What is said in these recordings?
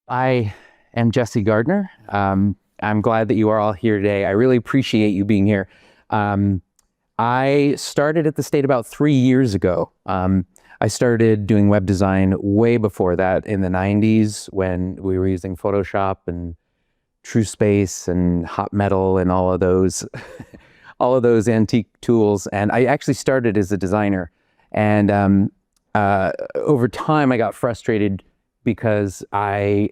I am Jesse Gardner. I'm glad that you are all here today. I really appreciate you being here. I started at the state about 3 years ago. I started doing web design way before that in the 90s when we were using Photoshop and TrueSpace and Hot Metal and all of those, all of those antique tools. And I actually started as a designer. And over time, I got frustrated because I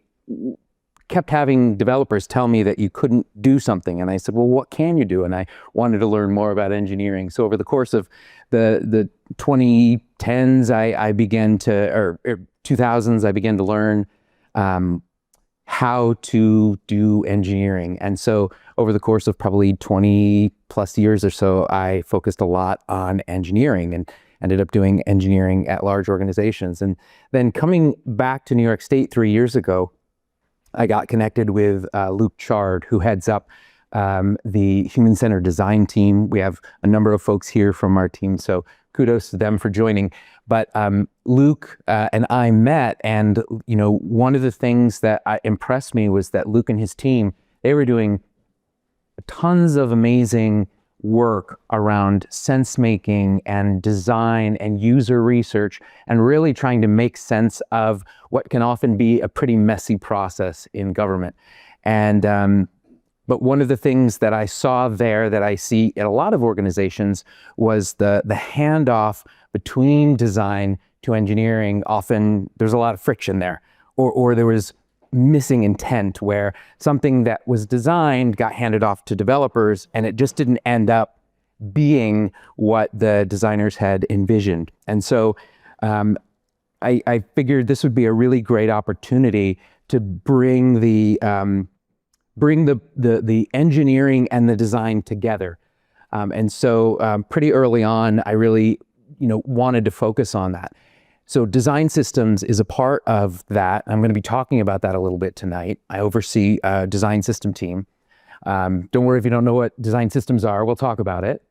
kept having developers tell me that you couldn't do something. And I said, well, what can you do? And I wanted to learn more about engineering. So over the course of the 2010s, I began to, or 2000s, I began to learn how to do engineering. And so over the course of probably 20 plus years or so, I focused a lot on engineering and ended up doing engineering at large organizations. And then coming back to New York State 3 years ago, I got connected with Luke Chard, who heads up the human-centered design team. We have a number of folks here from our team, so kudos to them for joining. But Luke and I met, and one of the things that impressed me was that Luke and his team, they were doing tons of amazing work around sense making and design and user research, and really trying to make sense of what can often be a pretty messy process in government. And but one of the things that I saw there that I see in a lot of organizations was the handoff between design to engineering. Often there's a lot of friction there, or there was missing intent where something that was designed got handed off to developers and it just didn't end up being what the designers had envisioned. And so I figured this would be a really great opportunity to bring the engineering and the design together. And so pretty early on, I really wanted to focus on that. So design systems is a part of that. I'm going to be talking about that a little bit tonight. I oversee a design system team. Don't worry if you don't know what design systems are, we'll talk about it.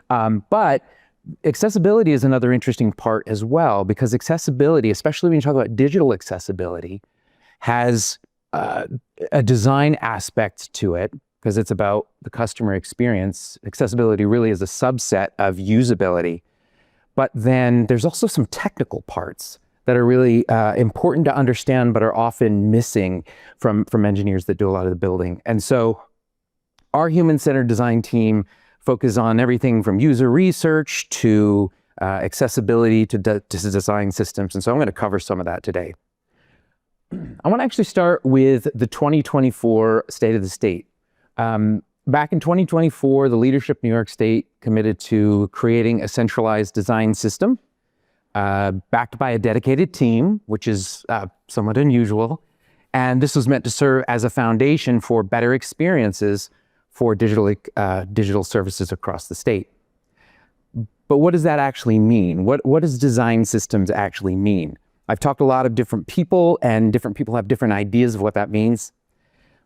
But accessibility is another interesting part as well, because accessibility, especially when you talk about digital accessibility, has a design aspect to it, because it's about the customer experience. Accessibility really is a subset of usability. But then there's also some technical parts that are really important to understand, but are often missing from engineers that do a lot of the building. And so our human-centered design team focuses on everything from user research to accessibility to design systems. And so I'm going to cover some of that today. I want to actually start with the 2024 State of the State. Back in 2024, the leadership of New York State committed to creating a centralized design system backed by a dedicated team, which is somewhat unusual. And this was meant to serve as a foundation for better experiences for digital services across the state. But what does that actually mean? What does design systems actually mean? I've talked to a lot of different people, and different people have different ideas of what that means.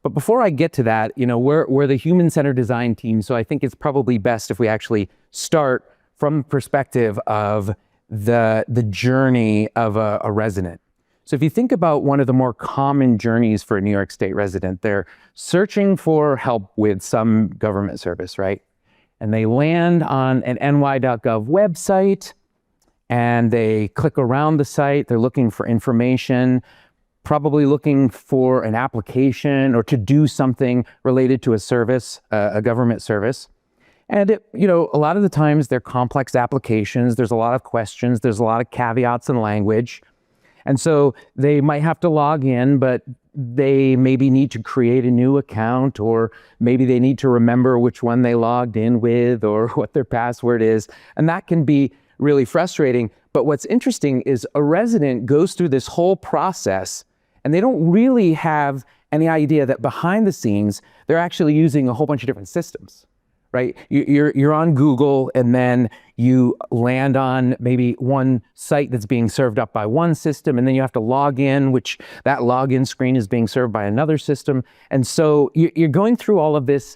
But before I get to that, we're the human-centered design team, so I think it's probably best if we actually start from the perspective of the journey of a resident. So if you think about one of the more common journeys for a New York State resident, they're searching for help with some government service, right? And they land on an ny.gov website, and they click around the site. They're looking for information, probably looking for an application or to do something related to a service, a government service. And a lot of the times they're complex applications. There's a lot of questions. There's a lot of caveats in language. And so they might have to log in, but they maybe need to create a new account, or maybe they need to remember which one they logged in with or what their password is. And that can be really frustrating. But what's interesting is a resident goes through this whole process and they don't really have any idea that behind the scenes, they're actually using a whole bunch of different systems, right? You're on Google, and then you land on maybe one site that's being served up by one system, and then you have to log in, which that login screen is being served by another system. And so you're going through all of this,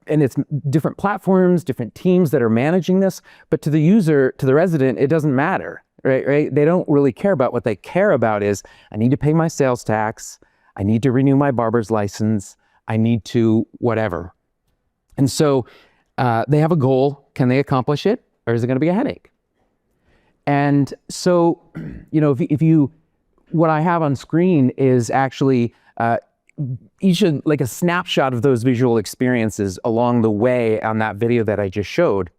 and it's different platforms, different teams that are managing this, but to the user, to the resident, it doesn't matter. Right? They don't really care about what they care about is, I need to pay my sales tax, I need to renew my barber's license, I need to whatever. And so they have a goal. Can they accomplish it, or is it going to be a headache? And so, what I have on screen is actually like a snapshot of those visual experiences along the way on that video that I just showed.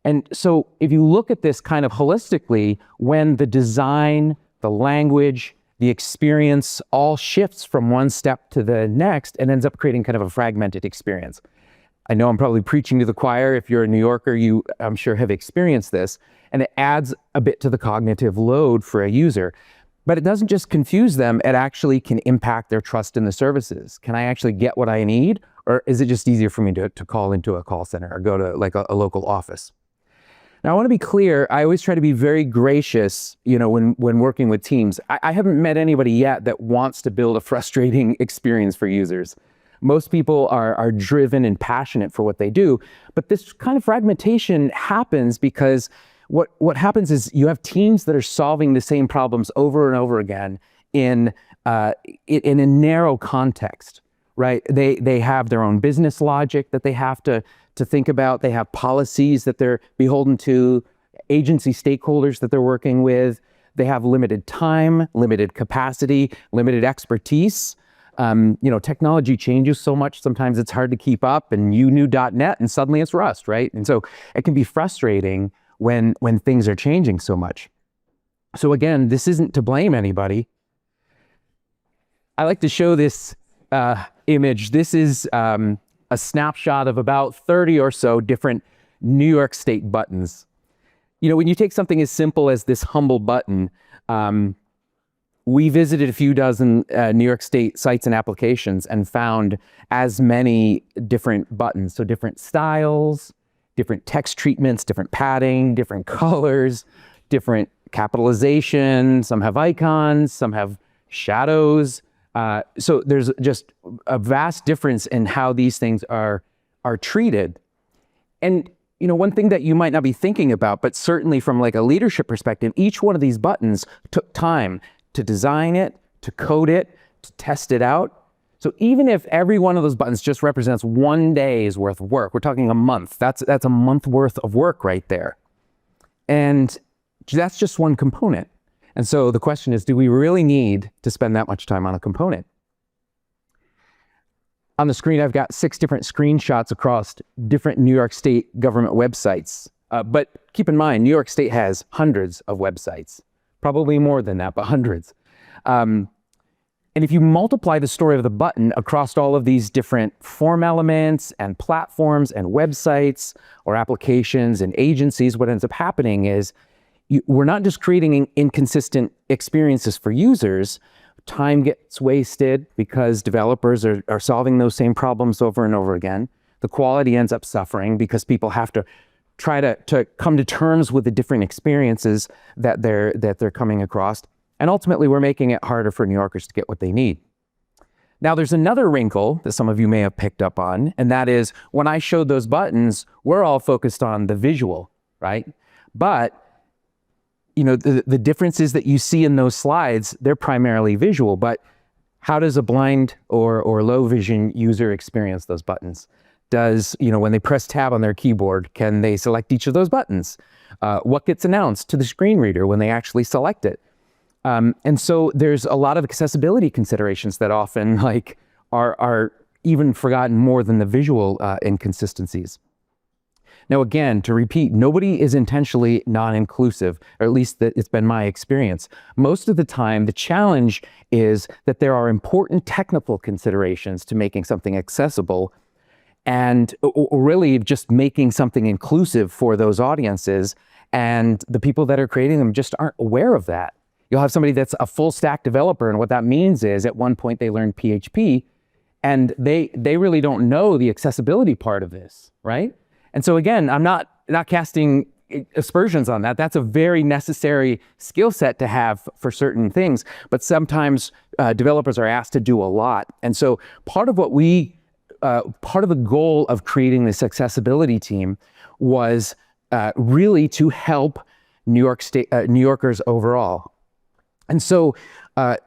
And so if you look at this kind of holistically, when the design, the language, the experience all shifts from one step to the next, and ends up creating kind of a fragmented experience. I know I'm probably preaching to the choir. If you're a New Yorker, you, I'm sure, have experienced this, and it adds a bit to the cognitive load for a user. But it doesn't just confuse them, it actually can impact their trust in the services. Can I actually get what I need? Or is it just easier for me to call into a call center or go to like a local office? Now, I want to be clear, I always try to be very gracious, when working with teams. I haven't met anybody yet that wants to build a frustrating experience for users. Most people are driven and passionate for what they do, but this kind of fragmentation happens because what happens is you have teams that are solving the same problems over and over again in a narrow context, right? They have their own business logic that they have to think about. They have policies that they're beholden to, agency stakeholders that they're working with. They have limited time, limited capacity, limited expertise. Technology changes so much, sometimes it's hard to keep up, and you knew .NET and suddenly it's Rust, right? And so it can be frustrating when things are changing so much. So again, this isn't to blame anybody. I like to show this image. This is a snapshot of about 30 or so different New York State buttons. When you take something as simple as this humble button, we visited a few dozen New York State sites and applications and found as many different buttons. So different styles, different text treatments, different padding, different colors, different capitalization. Some have icons, some have shadows. So there's just a vast difference in how these things are treated. And one thing that you might not be thinking about, but certainly from like a leadership perspective, each one of these buttons took time to design it, to code it, to test it out. So even if every one of those buttons just represents one day's worth of work, we're talking a month, that's a month worth of work right there. And that's just one component. And so the question is, do we really need to spend that much time on a component? On the screen, I've got 6 different screenshots across different New York State government websites. But keep in mind, New York State has hundreds of websites, probably more than that, but hundreds. And if you multiply the story of the button across all of these different form elements and platforms and websites or applications and agencies, what ends up happening is we're not just creating inconsistent experiences for users. Time gets wasted because developers are solving those same problems over and over again. The quality ends up suffering because people have to try to come to terms with the different experiences that they're coming across. And ultimately, we're making it harder for New Yorkers to get what they need. Now, there's another wrinkle that some of you may have picked up on, and that is when I showed those buttons, we're all focused on the visual, right? But the differences that you see in those slides, they're primarily visual, but how does a blind or low vision user experience those buttons? When they press tab on their keyboard, can they select each of those buttons? What gets announced to the screen reader when they actually select it? And so there's a lot of accessibility considerations that often are even forgotten more than the visual inconsistencies. Now, again, to repeat, nobody is intentionally non-inclusive, or at least it's been my experience. Most of the time, the challenge is that there are important technical considerations to making something accessible and or really just making something inclusive for those audiences. And the people that are creating them just aren't aware of that. You'll have somebody that's a full stack developer, and what that means is at one point they learned PHP, and they really don't know the accessibility part of this, right? And so again, I'm not casting aspersions on that. That's a very necessary skill set to have for certain things, but sometimes developers are asked to do a lot. And so part of the goal of creating this accessibility team was really to help New Yorkers overall. And so I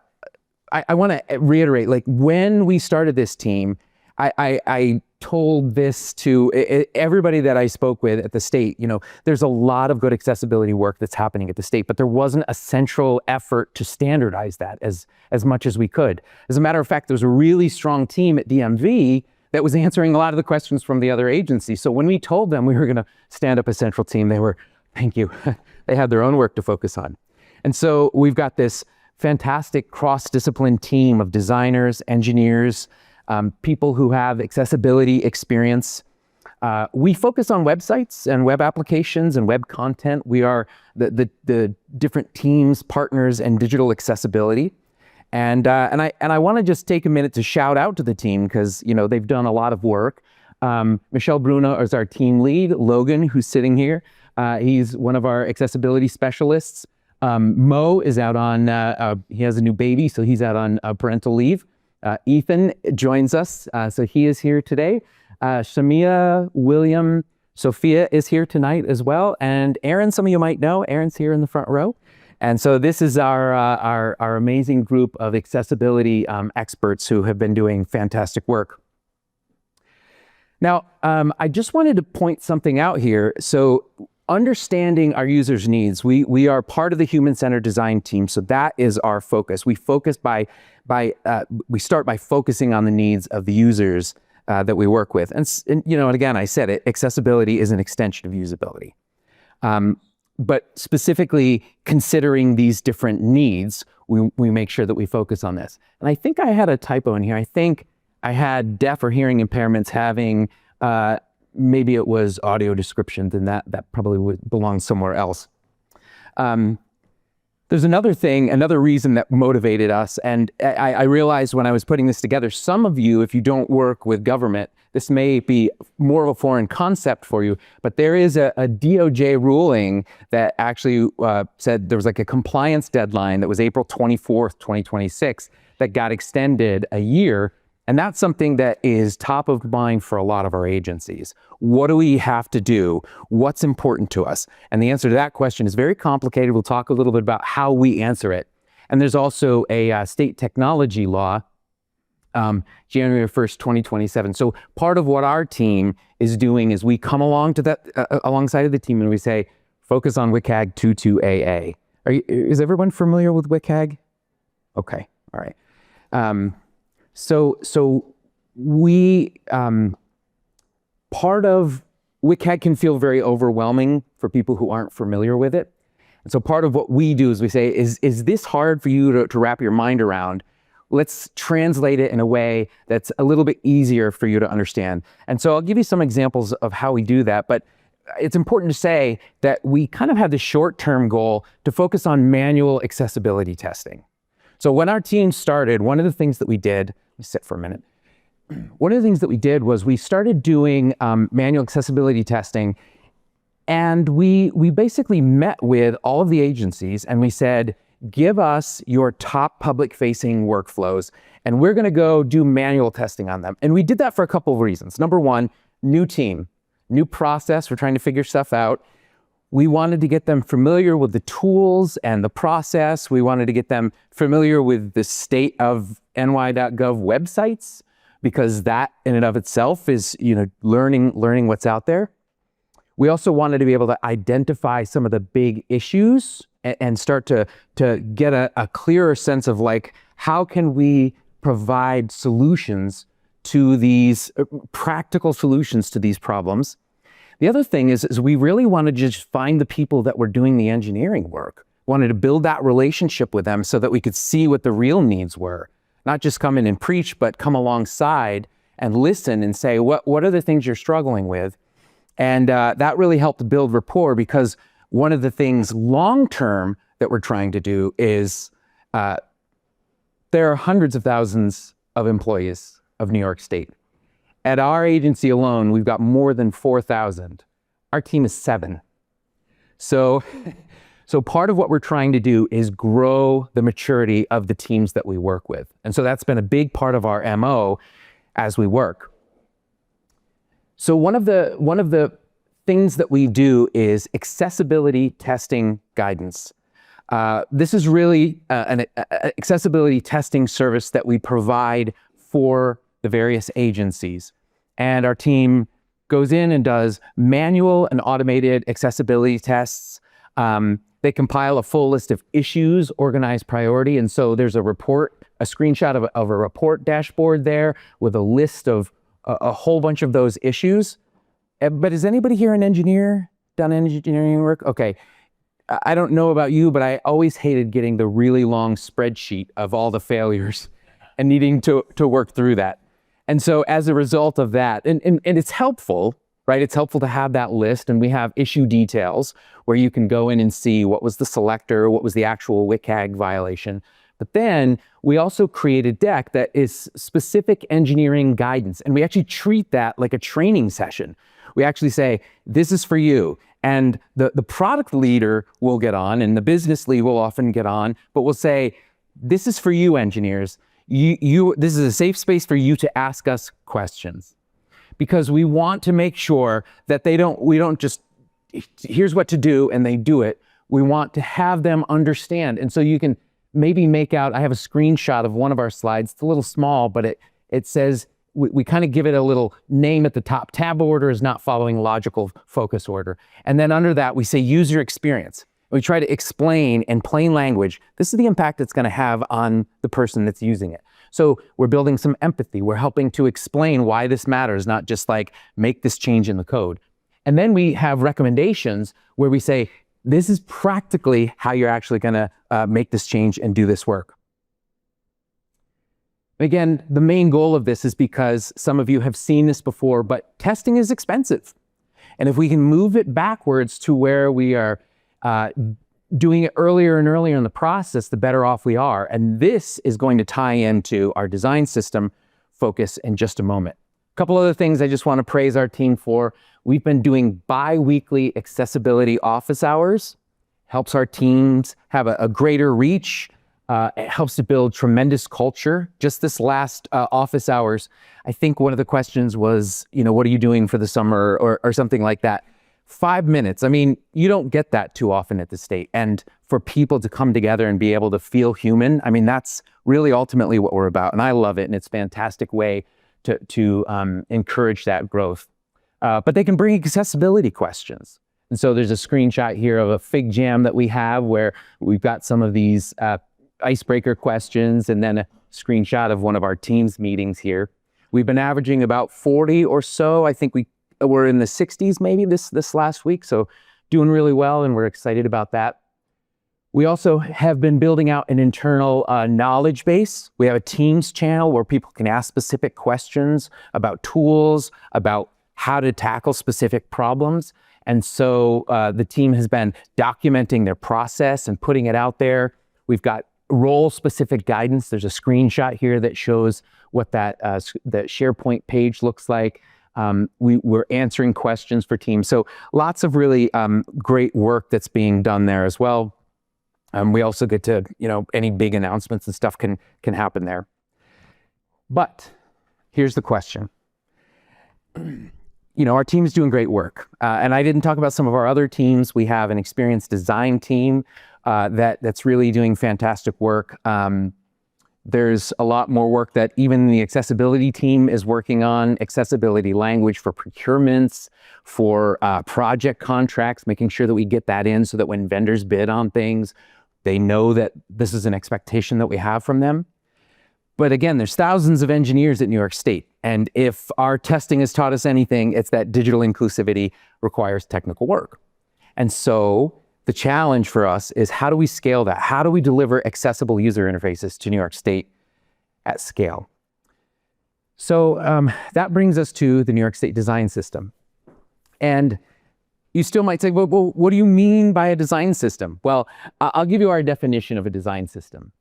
I want to reiterate, like when we started this team, I told this to everybody that I spoke with at the state, there's a lot of good accessibility work that's happening at the state, but there wasn't a central effort to standardize that as much as we could. As a matter of fact, there was a really strong team at DMV that was answering a lot of the questions from the other agencies. So when we told them we were going to stand up a central team, they were, thank you. They had their own work to focus on. And so we've got this fantastic cross-discipline team of designers, engineers, people who have accessibility experience. We focus on websites and web applications and web content. We are the different teams, partners, and digital accessibility. And I want to just take a minute to shout out to the team because they've done a lot of work. Michelle Bruno is our team lead. Logan, who's sitting here, he's one of our accessibility specialists. Mo is out on, he has a new baby, so he's out on parental leave. Ethan joins us, so he is here today. Shamia, William, Sophia is here tonight as well. And Aaron, some of you might know, Aaron's here in the front row. And so this is our amazing group of accessibility experts who have been doing fantastic work. Now, I just wanted to point something out here. So understanding our users' needs, we are part of the human-centered design team, so that is our focus. We focus we start by focusing on the needs of the users that we work with. And again, I said it, accessibility is an extension of usability. But specifically considering these different needs, we make sure that we focus on this. And I think I had a typo in here. I think I had deaf or hearing impairments having, maybe it was audio description, then that probably would belong somewhere else. There's another reason that motivated us, and I realized when I was putting this together, some of you, if you don't work with government, this may be more of a foreign concept for you, but there is a DOJ ruling that actually said there was like a compliance deadline that was April 24th, 2026, that got extended a year. And that's something that is top of mind for a lot of our agencies. What do we have to do? What's important to us? And the answer to that question is very complicated. We'll talk a little bit about how we answer it. And there's also a state technology law, January 1st, 2027. So part of what our team is doing is we come along to that alongside of the team and we say, focus on WCAG 22AA. Is everyone familiar with WCAG? Okay, all right. So we, part of WCAG can feel very overwhelming for people who aren't familiar with it. And so part of what we do is we say, is this hard for you to wrap your mind around? Let's translate it in a way that's a little bit easier for you to understand. And so I'll give you some examples of how we do that, but it's important to say that we kind of have the short-term goal to focus on manual accessibility testing. So when our team started, one of the things that we did, let me sit for a minute. One of the things that we did was we started doing manual accessibility testing, and we basically met with all of the agencies and we said, give us your top public-facing workflows, and we're gonna go do manual testing on them. And we did that for a couple of reasons. Number one, new team, new process, we're trying to figure stuff out. We wanted to get them familiar with the tools and the process. We wanted to get them familiar with the state of ny.gov websites, because that in and of itself is, learning what's out there. We also wanted to be able to identify some of the big issues and start to get a clearer sense of like, how can we provide solutions to these practical solutions to these problems. The other thing is we really wanted to just find the people that were doing the engineering work. Wanted to build that relationship with them so that we could see what the real needs were. Not just come in and preach, but come alongside and listen and say, what are the things you're struggling with? And that really helped build rapport, because one of the things long-term that we're trying to do is there are hundreds of thousands of employees of New York State. At our agency alone, we've got more than 4,000. Our team is 7. So part of what we're trying to do is grow the maturity of the teams that we work with. And so that's been a big part of our MO as we work. So one of the things that we do is accessibility testing guidance. This is really an accessibility testing service that we provide for the various agencies. And our team goes in and does manual and automated accessibility tests. They compile a full list of issues, organized priority. And so there's a report, a screenshot of a report dashboard there with a list of a whole bunch of those issues. But is anybody here an engineer? Done engineering work? Okay. I don't know about you, but I always hated getting the really long spreadsheet of all the failures and needing to work through that. And so as a result of that, and it's helpful, right? It's helpful to have that list, and we have issue details where you can go in and see what was the selector, what was the actual WCAG violation. But then we also create a deck that is specific engineering guidance, and we actually treat that like a training session. We actually say, this is for you. And the product leader will get on, and the business lead will often get on, but we'll say, this is for you, engineers. This is a safe space for you to ask us questions, because we want to make sure that we don't just, here's what to do, and they do it. We want to have them understand. And so you can maybe make out, I have a screenshot of one of our slides. It's a little small, but it says, we kind of give it a little name at the top. Tab order is not following logical focus order. And then under that, we say user experience. We try to explain in plain language, this is the impact it's going to have on the person that's using it. So we're building some empathy. We're helping to explain why this matters, not just like make this change in the code. And then we have recommendations where we say, this is practically how you're actually going to make this change and do this work. Again, the main goal of this is because some of you have seen this before, but testing is expensive. And if we can move it backwards to where we are doing it earlier and earlier in the process, the better off we are. And this is going to tie into our design system focus in just a moment. A couple other things I just want to praise our team for. We've been doing bi-weekly accessibility office hours. Helps our teams have a greater reach. It helps to build tremendous culture. Just this last office hours, I think one of the questions was, what are you doing for the summer or something like that. 5 minutes. I mean, you don't get that too often at the state. And for people to come together and be able to feel human, I mean, that's really ultimately what we're about. And I love it. And it's a fantastic way to encourage that growth. But they can bring accessibility questions. And so there's a screenshot here of a Fig Jam that we have where we've got some of these icebreaker questions, and then a screenshot of one of our team's meetings here. We've been averaging about 40 or so. I think we're in the 60s maybe this last week, so doing really well, and we're excited about that. We also have been building out an internal knowledge base. We have a Teams channel where people can ask specific questions about tools, about how to tackle specific problems. And so the team has been documenting their process and putting it out there. We've got role-specific guidance. There's a screenshot here that shows what that SharePoint page looks like. We're answering questions for teams. So lots of really great work that's being done there as well. We also get to, any big announcements and stuff can happen there. But here's the question. Our team is doing great work. And I didn't talk about some of our other teams. We have an experienced design team that's really doing fantastic work. There's a lot more work that even the accessibility team is working on, accessibility language for procurements, for project contracts, making sure that we get that in so that when vendors bid on things, they know that this is an expectation that we have from them. But again, there's thousands of engineers at New York State. And if our testing has taught us anything, it's that digital inclusivity requires technical work. And so the challenge for us is, how do we scale that? How do we deliver accessible user interfaces to New York State at scale? So that brings us to the New York State design system. And you still might say, well, what do you mean by a design system? Well, I'll give you our definition of a design system.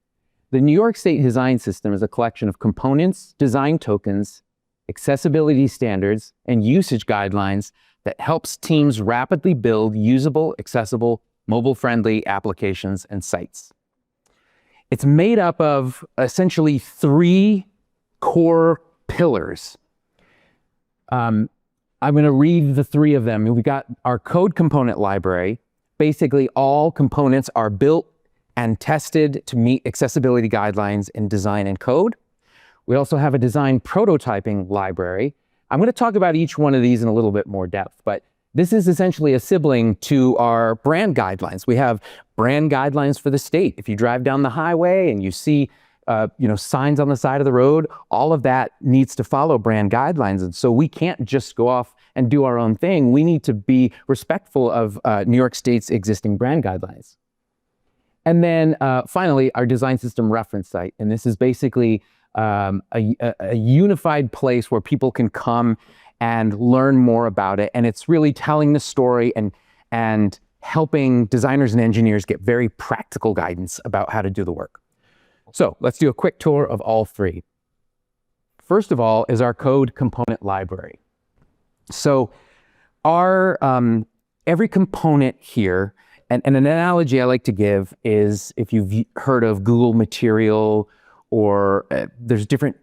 The New York State design system is a collection of components, design tokens, accessibility standards, and usage guidelines that helps teams rapidly build usable, accessible, mobile-friendly applications and sites. It's made up of essentially 3 core pillars. I'm going to read the 3 of them. We've got our code component library. Basically, all components are built and tested to meet accessibility guidelines in design and code. We also have a design prototyping library. I'm going to talk about each one of these in a little bit more depth, but this is essentially a sibling to our brand guidelines. We have brand guidelines for the state. If you drive down the highway and you see signs on the side of the road, all of that needs to follow brand guidelines. And so we can't just go off and do our own thing. We need to be respectful of New York State's existing brand guidelines. And then finally, our design system reference site. And this is basically a unified place where people can come and learn more about it. And it's really telling the story and helping designers and engineers get very practical guidance about how to do the work. So let's do a quick tour of all three. First of all is our code component library. So our every component here, and an analogy I like to give is if you've heard of Google Material, or there's different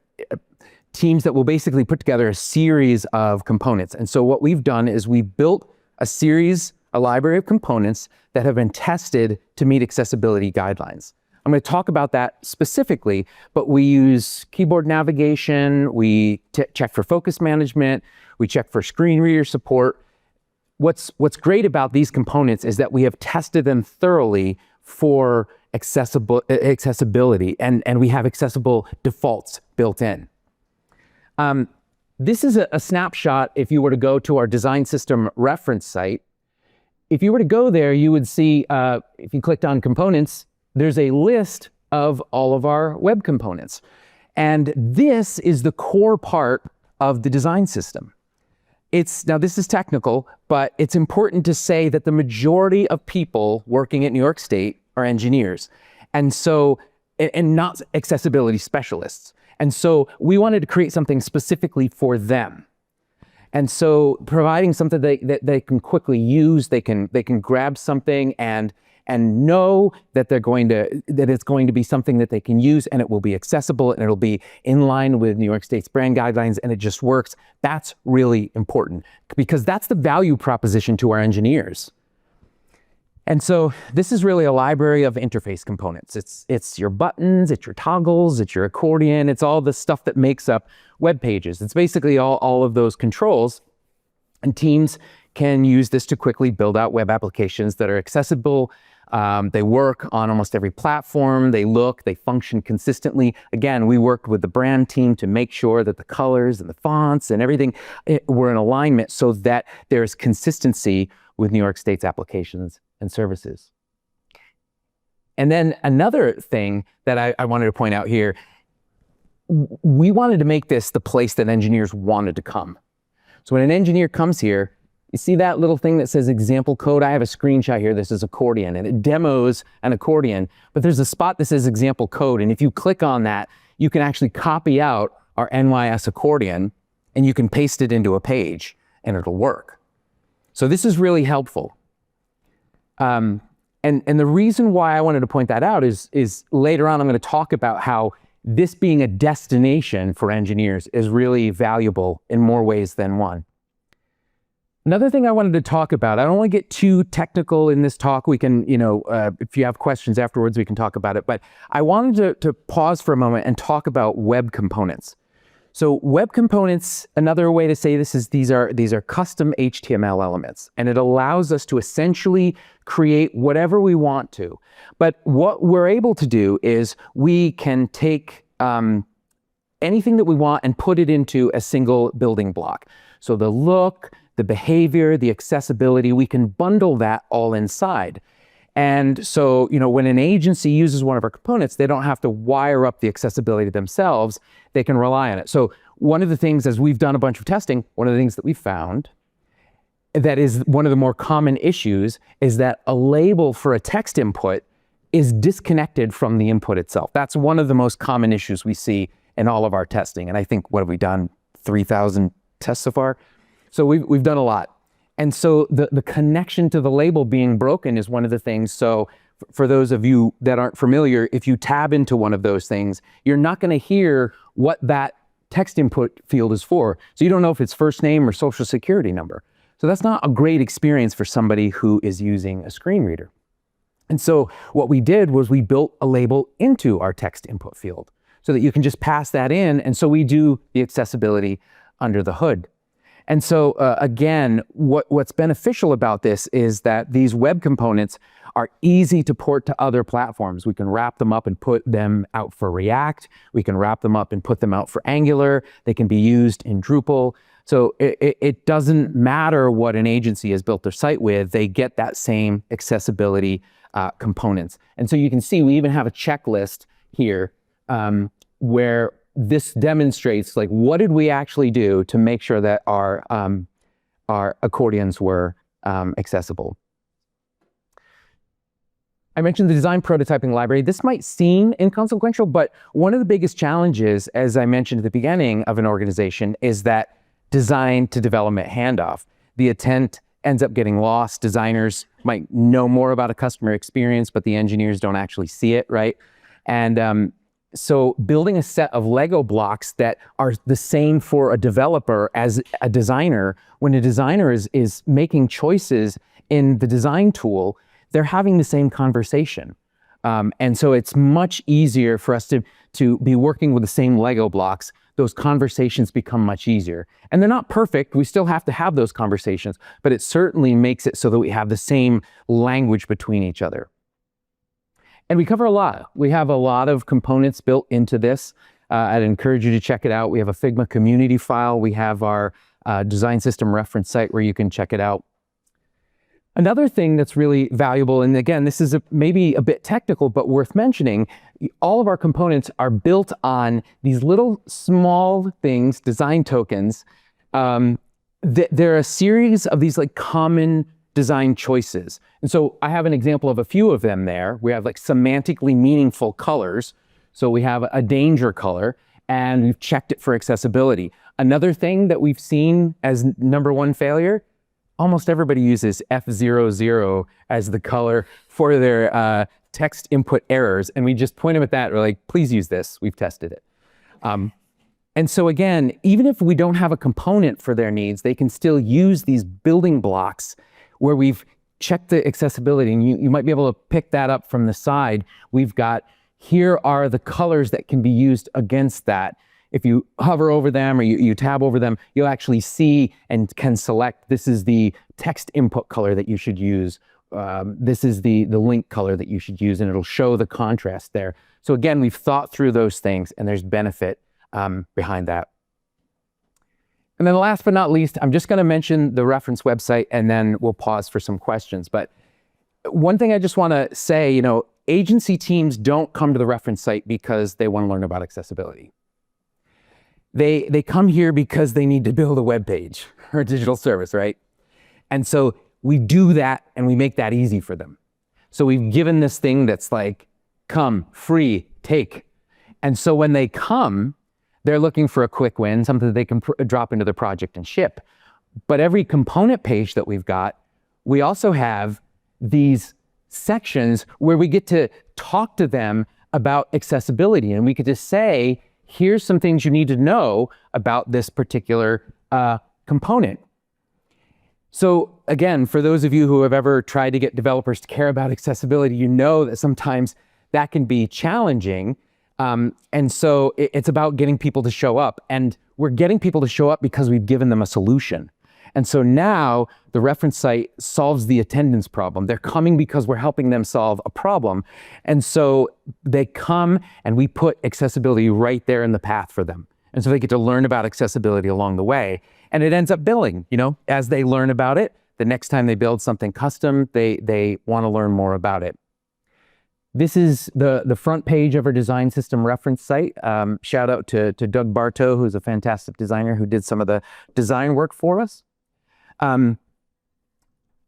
teams that will basically put together a series of components. And so what we've done is we built a library of components that have been tested to meet accessibility guidelines. I'm going to talk about that specifically, but we use keyboard navigation, we check for focus management, we check for screen reader support. What's great about these components is that we have tested them thoroughly for accessibility, and we have accessible defaults built in. This is a snapshot if you were to go to our design system reference site. If you were to go there, you would see, if you clicked on components, there's a list of all of our web components. And this is the core part of the design system. Now this is technical, but it's important to say that the majority of people working at New York State are engineers, and not accessibility specialists. And so we wanted to create something specifically for them. And so providing something that they can quickly use, they can grab something and know that it's going to be something that they can use, and it will be accessible, and it'll be in line with New York State's brand guidelines, and it just works. That's really important because that's the value proposition to our engineers. And so this is really a library of interface components. It's your buttons, it's your toggles, it's your accordion, it's all the stuff that makes up web pages. It's basically all of those controls, and teams can use this to quickly build out web applications that are accessible. They work on almost every platform. They function consistently. Again, we worked with the brand team to make sure that the colors and the fonts and everything were in alignment so that there's consistency with New York State's applications and services. And then another thing that I wanted to point out here, we wanted to make this the place that engineers wanted to come. So when an engineer comes here, you see that little thing that says example code? I have a screenshot here. This is accordion, and it demos an accordion, but there's a spot that says example code. And if you click on that, you can actually copy out our NYS accordion, and you can paste it into a page, and it'll work. So this is really helpful. And the reason why I wanted to point that out is later on I'm going to talk about how this being a destination for engineers is really valuable in more ways than one. Another thing I wanted to talk about, I don't want to get too technical in this talk. We can, if you have questions afterwards, we can talk about it. But I wanted to pause for a moment and talk about web components. So web components, another way to say this is these are custom HTML elements, and it allows us to essentially create whatever we want to. But what we're able to do is we can take anything that we want and put it into a single building block. So the look, the behavior, the accessibility, we can bundle that all inside. And so, when an agency uses one of our components, they don't have to wire up the accessibility themselves. They can rely on it. So one of the things, as we've done a bunch of testing, one of the things that we found that is one of the more common issues is that a label for a text input is disconnected from the input itself. That's one of the most common issues we see in all of our testing. And I think, what have we done? 3,000 tests so far? So we've done a lot. And so the connection to the label being broken is one of the things. So for those of you that aren't familiar, if you tab into one of those things, you're not going to hear what that text input field is for. So you don't know if it's first name or social security number. So that's not a great experience for somebody who is using a screen reader. And so what we did was we built a label into our text input field so that you can just pass that in. And so we do the accessibility under the hood. And so again, what's beneficial about this is that these web components are easy to port to other platforms. We can wrap them up and put them out for React. We can wrap them up and put them out for Angular. They can be used in Drupal. So it doesn't matter what an agency has built their site with, they get that same accessibility components. And so you can see we even have a checklist here where this demonstrates like what did we actually do to make sure that our accordions were accessible. I mentioned the design prototyping library. This might seem inconsequential, but one of the biggest challenges, as I mentioned at the beginning of an organization, is that design to development handoff. The intent ends up getting lost. Designers might know more about a customer experience, but the engineers don't actually see it, right? And so building a set of Lego blocks that are the same for a developer as a designer, when a designer is making choices in the design tool, they're having the same conversation. And so it's much easier for us to be working with the same Lego blocks. Those conversations become much easier. And they're not perfect. We still have to have those conversations, but it certainly makes it so that we have the same language between each other. And we cover a lot. We have a lot of components built into this. I'd encourage you to check it out. We have a Figma community file. We have our design system reference site where you can check it out. Another thing that's really valuable, and again, this is maybe a bit technical, but worth mentioning, all of our components are built on these little small things, design tokens. They're a series of these like common design choices. And so I have an example of a few of them there. We have like semantically meaningful colors. So we have a danger color, and we've checked it for accessibility. Another thing that we've seen as #1 failure, almost everybody uses F00 as the color for their text input errors. And we just point them at that. We're like, please use this. We've tested it. And so again, even if we don't have a component for their needs, they can still use these building blocks where we've checked the accessibility. And you might be able to pick that up from the side. We've got, here are the colors that can be used against that. If you hover over them or you tab over them, you'll actually see and can select, this is the text input color that you should use. This is the link color that you should use, and it'll show the contrast there. So again, we've thought through those things, and there's benefit behind that. And then last but not least, I'm just gonna mention the reference website, and then we'll pause for some questions. But one thing I just wanna say, agency teams don't come to the reference site because they wanna learn about accessibility. They come here because they need to build a web page or a digital service, right? And so we do that and we make that easy for them. So we've given this thing that's like, come, free, take. And so when they come, they're looking for a quick win, something that they can drop into the project and ship. But every component page that we've got, we also have these sections where we get to talk to them about accessibility. And we could just say, here's some things you need to know about this particular component. So again, for those of you who have ever tried to get developers to care about accessibility, you know that sometimes that can be challenging. And so it's about getting people to show up. And we're getting people to show up because we've given them a solution. And so now the reference site solves the attendance problem. They're coming because we're helping them solve a problem. And so they come and we put accessibility right there in the path for them. And so they get to learn about accessibility along the way. And it ends up building, as they learn about it, the next time they build something custom, they want to learn more about it. This is the front page of our design system reference site. Shout out to Doug Bartow, who's a fantastic designer who did some of the design work for us.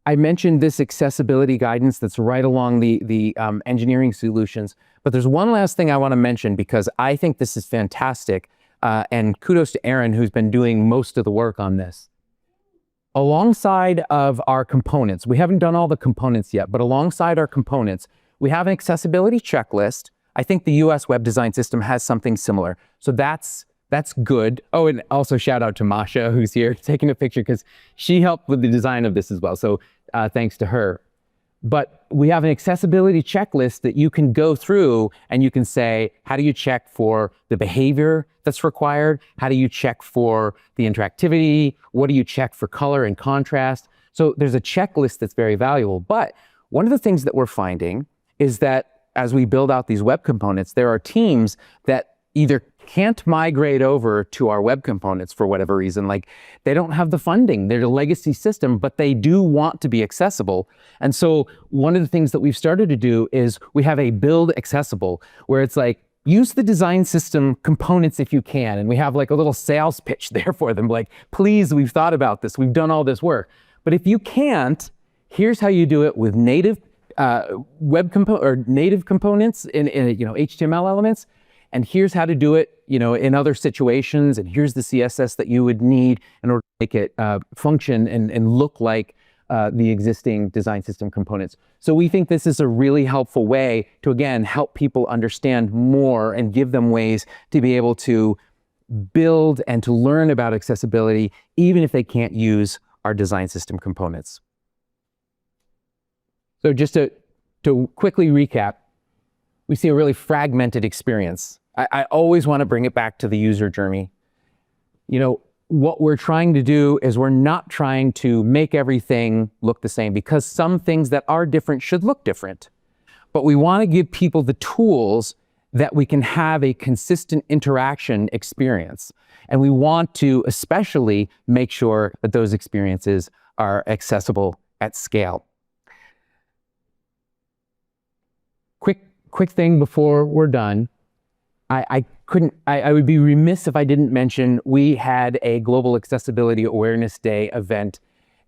I mentioned this accessibility guidance that's right along the engineering solutions, but there's one last thing I want to mention because I think this is fantastic, and kudos to Aaron, who's been doing most of the work on this. Alongside of our components, we haven't done all the components yet, but alongside our components, we have an accessibility checklist. I think the US web design system has something similar. So that's good. Oh, and also shout out to Masha, who's here taking a picture because she helped with the design of this as well. So thanks to her. But we have an accessibility checklist that you can go through and you can say, how do you check for the behavior that's required? How do you check for the interactivity? What do you check for color and contrast? So there's a checklist that's very valuable. But one of the things that we're finding is that as we build out these web components, there are teams that either can't migrate over to our web components for whatever reason, like they don't have the funding, they're a legacy system, but they do want to be accessible. And so one of the things that we've started to do is we have a build accessible, where it's like, use the design system components if you can. And we have like a little sales pitch there for them, like, please, we've thought about this, we've done all this work. But if you can't, here's how you do it with native native components in HTML elements. And here's how to do it, in other situations. And here's the CSS that you would need in order to make it function and look like the existing design system components. So we think this is a really helpful way to, again, help people understand more and give them ways to be able to build and to learn about accessibility, even if they can't use our design system components. So just to quickly recap, we see a really fragmented experience. I always want to bring it back to the user journey. What we're trying to do is we're not trying to make everything look the same, because some things that are different should look different. But we want to give people the tools that we can have a consistent interaction experience. And we want to especially make sure that those experiences are accessible at scale. Quick thing before we're done. I would be remiss if I didn't mention we had a Global Accessibility Awareness Day event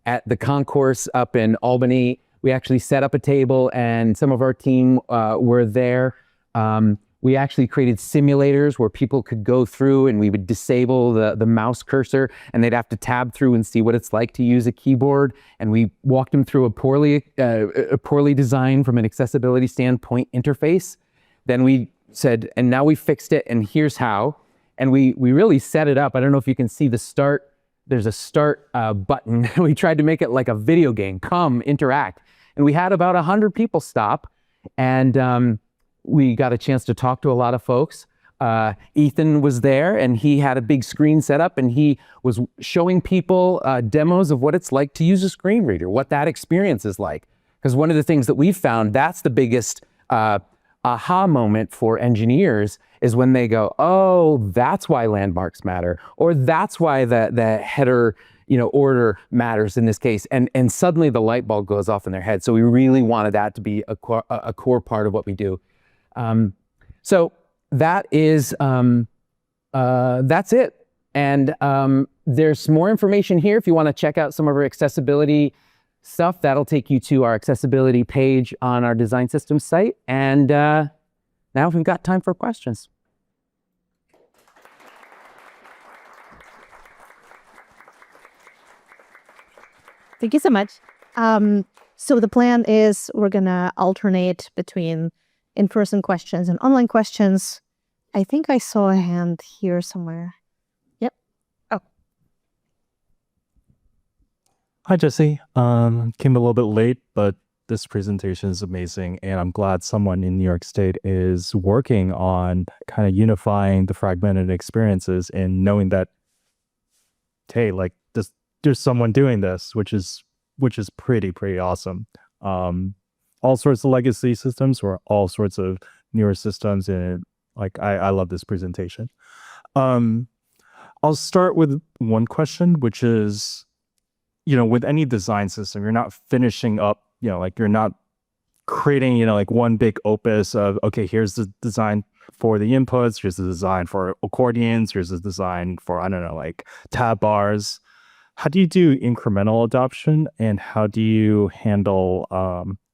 at the Concourse up in Albany. We actually set up a table and some of our team were there. We actually created simulators where people could go through and we would disable the mouse cursor and they'd have to tab through and see what it's like to use a keyboard. And we walked them through a poorly designed from an accessibility standpoint interface. Then we said, and now we fixed it and here's how. And we really set it up. I don't know if you can see the start. There's a start button. We tried to make it like a video game, come interact. And we had about 100 people stop. And we got a chance to talk to a lot of folks. Ethan was there and he had a big screen set up and he was showing people demos of what it's like to use a screen reader, what that experience is like. Because one of the things that we've found, that's the biggest aha moment for engineers, is when they go, oh, that's why landmarks matter, or that's why the header order matters in this case. And suddenly the light bulb goes off in their head. So we really wanted that to be a core part of what we do. So that is, that's it. And there's more information here if you want to check out some of our accessibility stuff. That'll take you to our accessibility page on our design system site. And now we've got time for questions. Thank you so much. So the plan is we're going to alternate between in-person questions and online questions. I think I saw a hand here somewhere. Yep. Oh. Hi, Jesse. Came a little bit late, but this presentation is amazing. And I'm glad someone in New York State is working on kind of unifying the fragmented experiences and knowing that, hey, like there's someone doing this, which is pretty awesome. All sorts of legacy systems or all sorts of newer systems, and I love this presentation. I'll start with one question, which is, with any design system, you're not finishing up, you're not creating, one big opus of, okay, here's the design for the inputs, here's the design for accordions, here's the design for, I don't know, like tab bars. How do you do incremental adoption, and how do you handle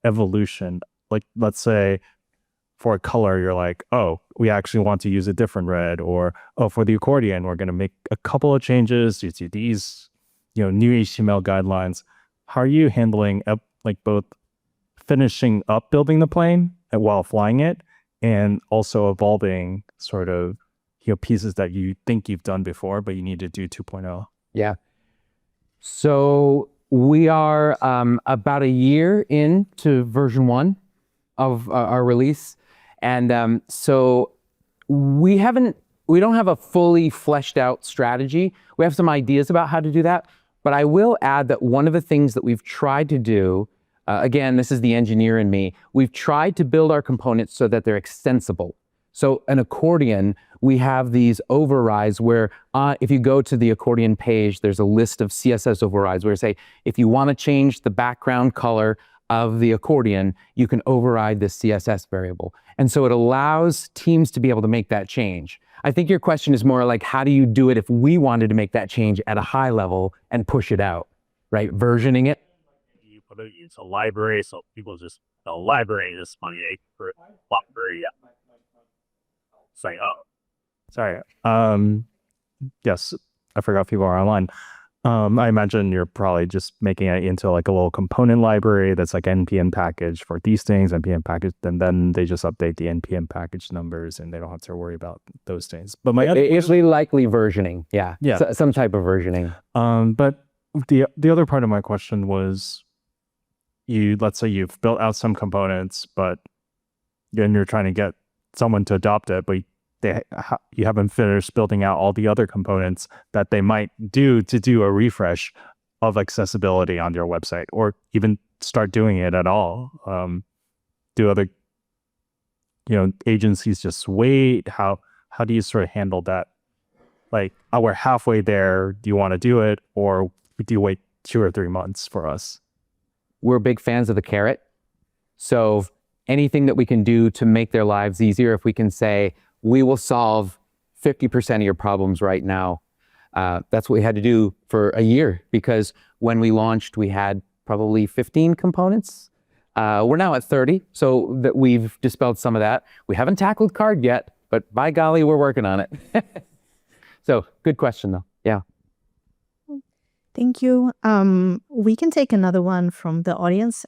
evolution? Like, let's say for a color, you're like, oh, we actually want to use a different red, or, oh, for the accordion, we're going to make a couple of changes due to these, new HTML guidelines. How are you handling both finishing up building the plane while flying it, and also evolving sort of, pieces that you think you've done before, but you need to do 2.0? Yeah. So We are about a year into version 1 of our release. And so we don't have a fully fleshed out strategy. We have some ideas about how to do that. But I will add that one of the things that we've tried to do, again, this is the engineer in me, we've tried to build our components so that they're extensible. So an accordion, we have these overrides where if you go to the accordion page, there's a list of CSS overrides where say, if you want to change the background color of the accordion, you can override this CSS variable. And so it allows teams to be able to make that change. I think your question is more like, how do you do it if we wanted to make that change at a high level and push it out, right? Versioning it. You put it into a library, so people just, the library is money for library. Yeah. It's like, oh, Sorry. Yes, I forgot people are online. I imagine you're probably just making it into like a little component library that's like NPM package for these things, NPM package, and then they just update the NPM package numbers and they don't have to worry about those things. But my other It's likely versioning. Yeah. Yeah. Some type of versioning. But the other part of my question was, let's say you've built out some components, but then you're trying to get someone to adopt it, but you haven't finished building out all the other components that they might do to do a refresh of accessibility on your website, or even start doing it at all. Do other, agencies just wait? How do you sort of handle that? Like, we're halfway there. Do you want to do it, or do you wait 2 or 3 months for us? We're big fans of the carrot. So anything that we can do to make their lives easier, if we can say, we will solve 50% of your problems right now. That's what we had to do for a year, because when we launched, we had probably 15 components. We're now at 30, so that we've dispelled some of that. We haven't tackled card yet, but by golly, we're working on it. So good question though. Yeah. Thank you. We can take another one from the audience.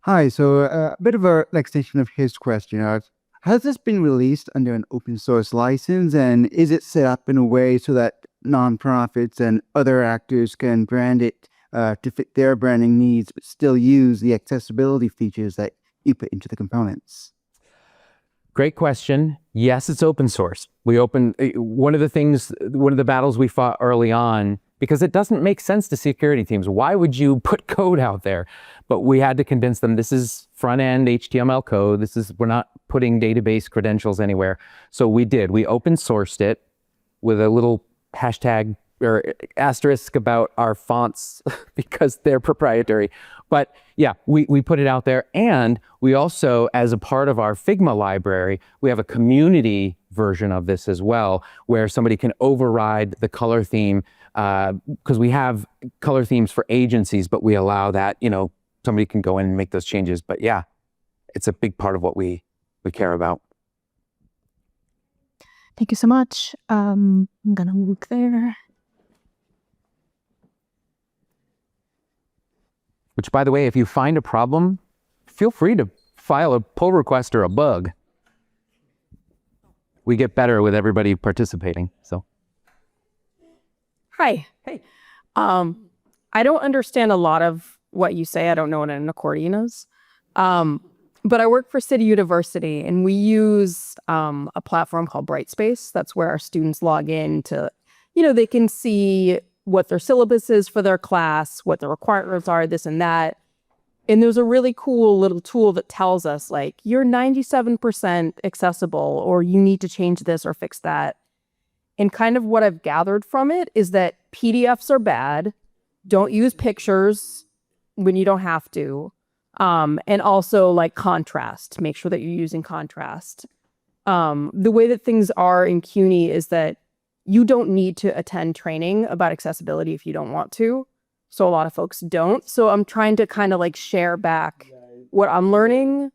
Hi, so a bit of an extension of his question. Has this been released under an open source license, and is it set up in a way so that nonprofits and other actors can brand it to fit their branding needs, but still use the accessibility features that you put into the components? Great question. Yes, it's open source. One of the battles we fought early on, because it doesn't make sense to security teams. Why would you put code out there? But we had to convince them this is front-end HTML code. We're not putting database credentials anywhere. So we did. We open sourced it with a little hashtag or asterisk about our fonts because they're proprietary. But yeah, we put it out there. And we also, as a part of our Figma library, we have a community version of this as well, where somebody can override the color theme, because we have color themes for agencies, but we allow that, somebody can go in and make those changes. But yeah, it's a big part of what we care about. Thank you so much. I'm going to look there. Which, by the way, if you find a problem, feel free to file a pull request or a bug. We get better with everybody participating, so. Hi. Hey. I don't understand a lot of what you say. I don't know what an accordion is. But I work for City University, and we use a platform called Brightspace. That's where our students log in to, they can see what their syllabus is for their class, what the requirements are, this and that. And there's a really cool little tool that tells us, like, you're 97% accessible, or you need to change this or fix that. And kind of what I've gathered from it is that PDFs are bad. Don't use pictures when you don't have to. And also, like, contrast. Make sure that you're using contrast. The way that things are in CUNY is that you don't need to attend training about accessibility if you don't want to. So a lot of folks don't. So I'm trying to kind of like share back what I'm learning.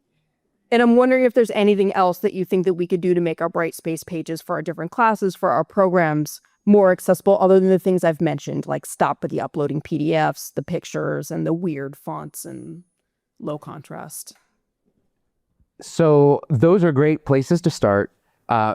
And I'm wondering if there's anything else that you think that we could do to make our Brightspace pages for our different classes, for our programs, more accessible, other than the things I've mentioned, like stop with the uploading PDFs, the pictures, and the weird fonts and low contrast. So those are great places to start.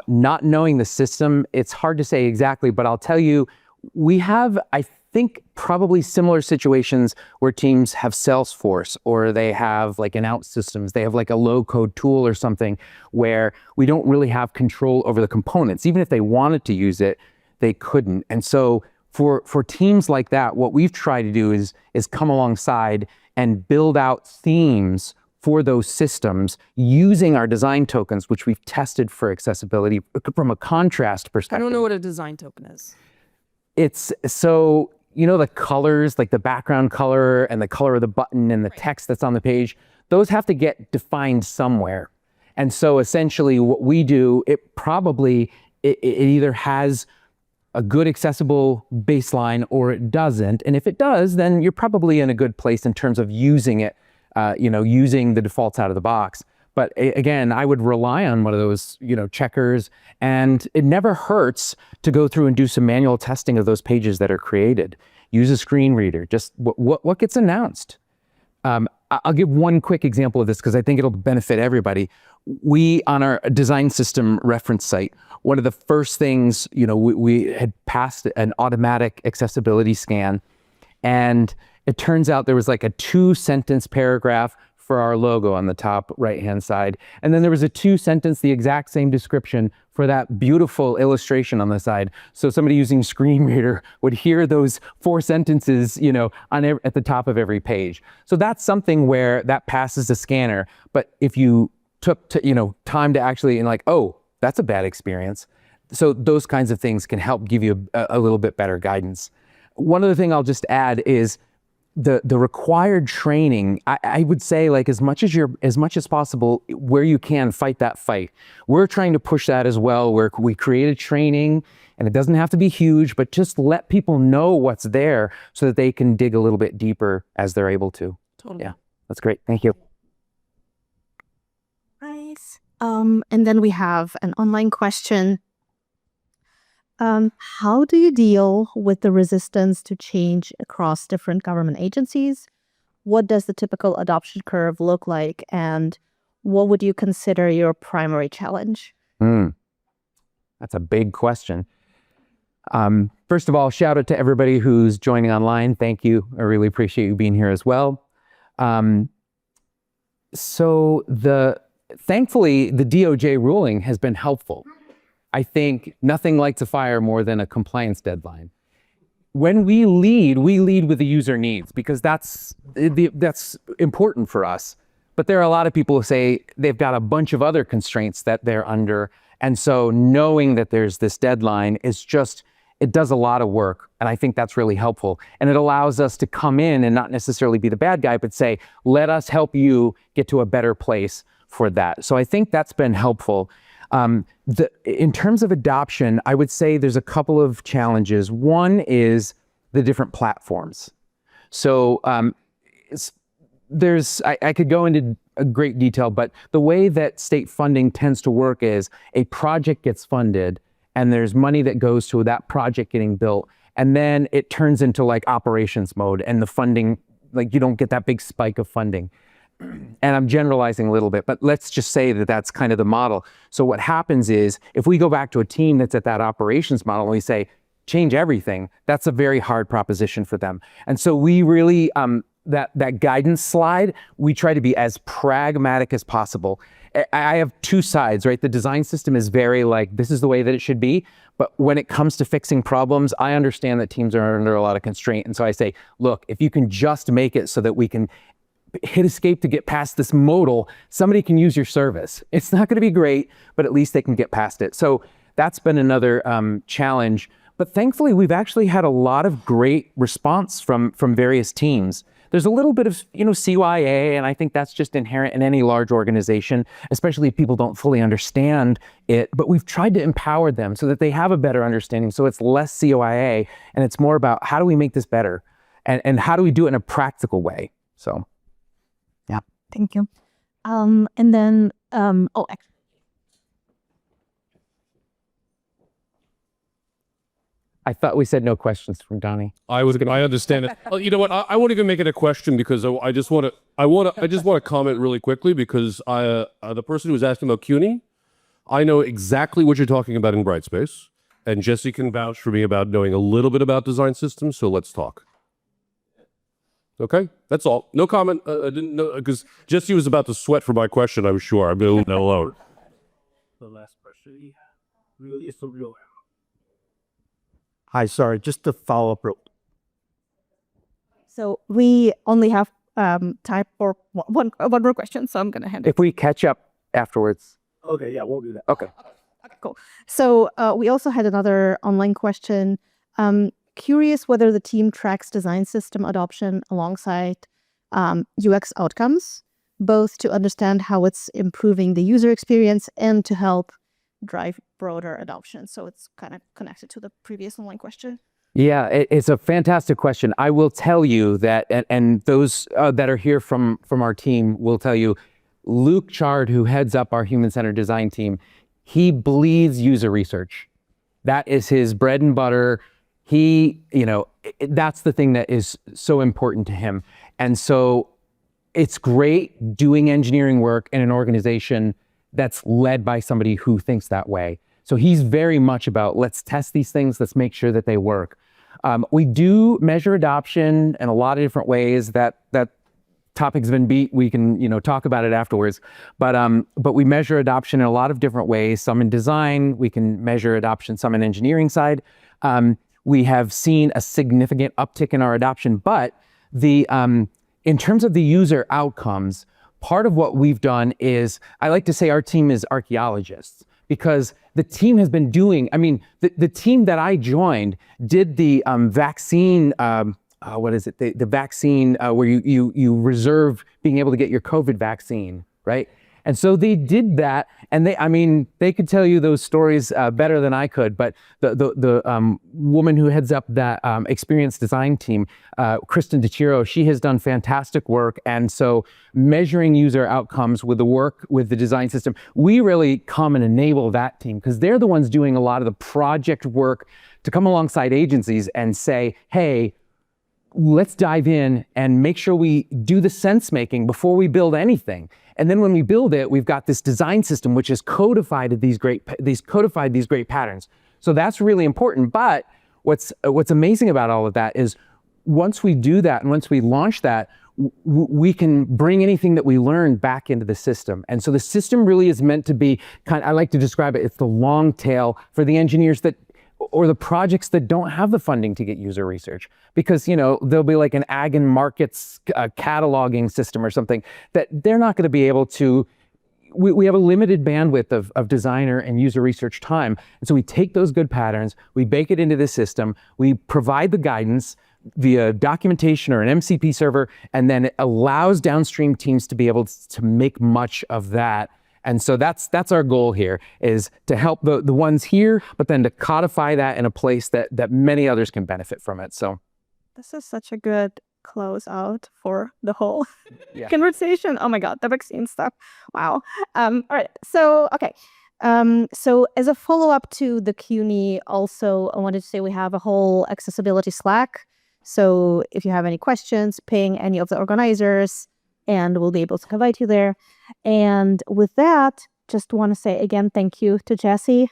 Not knowing the system, it's hard to say exactly, but I'll tell you, we have, I think probably similar situations where teams have Salesforce or they have like an out systems, they have like a low code tool or something where we don't really have control over the components. Even if they wanted to use it, they couldn't. And so for teams like that, what we've tried to do is come alongside and build out themes for those systems using our design tokens, which we've tested for accessibility from a contrast I perspective. don't know what a design token is. It's so, you know, the colors, like the background color and the color of the button and the text that's on the page, those have to get defined somewhere. And so essentially what we do, it either has a good accessible baseline or it doesn't. And if it does, then you're probably in a good place in terms of using it, using the defaults out of the box. But again, I would rely on one of those, checkers, and it never hurts to go through and do some manual testing of those pages that are created. Use a screen reader, just what gets announced. I'll give one quick example of this because I think it'll benefit everybody. We, on our design system reference site, one of the first things, we had passed an automatic accessibility scan, and it turns out there was like a 2-sentence paragraph for our logo on the top right-hand side. And then there was a 2-sentence, the exact same description for that beautiful illustration on the side. So somebody using screen reader would hear those 4 sentences, at the top of every page. So that's something where that passes the scanner. But if you took time to actually oh, that's a bad experience. So those kinds of things can help give you a little bit better guidance. One other thing I'll just add is the required training. I would say as much as possible, where you can, fight that fight. We're trying to push that as well, where we create a training, and it doesn't have to be huge, but just let people know what's there so that they can dig a little bit deeper as they're able to. Totally. Yeah, that's great. Thank you. Nice. And then we have an online question. How do you deal with the resistance to change across different government agencies? What does the typical adoption curve look like? And what would you consider your primary challenge? That's a big question. First of all, shout out to everybody who's joining online. Thank you. I really appreciate you being here as well. Thankfully, the DOJ ruling has been helpful. I think nothing lights a fire more than a compliance deadline. When we lead with the user needs, because that's important for us. But there are a lot of people who say they've got a bunch of other constraints that they're under. And so knowing that there's this deadline it does a lot of work. And I think that's really helpful. And it allows us to come in and not necessarily be the bad guy, but say, let us help you get to a better place for that. So I think that's been helpful. In terms of adoption, I would say there's a couple of challenges. One is the different platforms. So I could go into a great detail, but the way that state funding tends to work is a project gets funded and there's money that goes to that project getting built. And then it turns into operations mode, and the funding, you don't get that big spike of funding. And I'm generalizing a little bit, but let's just say that that's kind of the model. So what happens is, if we go back to a team that's at that operations model and we say, change everything, that's a very hard proposition for them. And so we really, that guidance slide, we try to be as pragmatic as possible. I have 2 sides, right? The design system is very this is the way that it should be. But when it comes to fixing problems, I understand that teams are under a lot of constraint. And so I say, look, if you can just make it so that we can hit escape to get past this modal, somebody can use your service. It's not going to be great, but at least they can get past it. So that's been another challenge. But thankfully, we've actually had a lot of great response from various teams. There's a little bit of CYA, and I think that's just inherent in any large organization, especially if people don't fully understand it. But we've tried to empower them so that they have a better understanding. So it's less CYA, and it's more about how do we make this better, and how do we do it in a practical way. So. Thank you. And then, actually. I thought we said no questions from Donnie. I understand it. Well, you know what? I won't even make it a question because I just want to comment really quickly because the person who was asking about CUNY, I know exactly what you're talking about in Brightspace. and Jesse can vouch for me about knowing a little bit about design systems. So let's talk. Okay, that's all. No comment. I didn't know because Jesse was about to sweat for my question. I'm sure. I'm going to leave alone. The last question really is the real. Hi, sorry, just to follow up. So we only have time for one more question, so I'm going to hand it. If we catch up afterwards. Okay, yeah, we'll do that. Okay. Okay, cool. So we also had another online question. Curious whether the team tracks design system adoption alongside UX outcomes, both to understand how it's improving the user experience and to help drive broader adoption. So it's kind of connected to the previous online question. Yeah, it's a fantastic question. I will tell you that, and those that are here from our team will tell you, Luke Chard, who heads up our human-centered design team, he bleeds user research. That is his bread and butter. That's the thing that is so important to him. And so it's great doing engineering work in an organization that's led by somebody who thinks that way. So he's very much about, let's test these things, let's make sure that they work. We do measure adoption in a lot of different ways. That topic's been beat. We can talk about it afterwards. But we measure adoption in a lot of different ways. Some in design, we can measure adoption. Some in engineering side. We have seen a significant uptick in our adoption. But in terms of the user outcomes, part of what we've done is, I like to say our team is archaeologists, because the team has been doing, the team that I joined did the vaccine, the vaccine where you reserve being able to get your COVID vaccine, right? And so they did that, and they could tell you those stories better than I could. But the woman who heads up that experience design team, Kristen DeChiro, she has done fantastic work. And so measuring user outcomes with the work with the design system, we really come and enable that team, because they're the ones doing a lot of the project work to come alongside agencies and say, hey, let's dive in and make sure we do the sense making before we build anything. And then when we build it, we've got this design system which has codified these great patterns. So that's really important. But what's amazing about all of that is once we do that and once we launch that, we can bring anything that we learn back into the system. And so the system really is meant to be I like to describe it, it's the long tail for the engineers or the projects that don't have the funding to get user research, because there'll be like an ag and markets cataloging system or something that they're not going to be able to. We have a limited bandwidth of designer and user research time, and so we take those good patterns, we bake it into the system, we provide the guidance via documentation or an MCP server, and then it allows downstream teams to be able to make much of that. And so that's our goal here, is to help the ones here, but then to codify that in a place that many others can benefit from it. So this is such a good close out for the whole Yeah. conversation. Oh my God, the vaccine stuff. Wow. All right. So, okay. So as a follow-up to the CUNY, also, I wanted to say we have a whole accessibility Slack. So if you have any questions, ping any of the organizers, and we'll be able to invite you there. And with that, just want to say again, thank you to Jesse.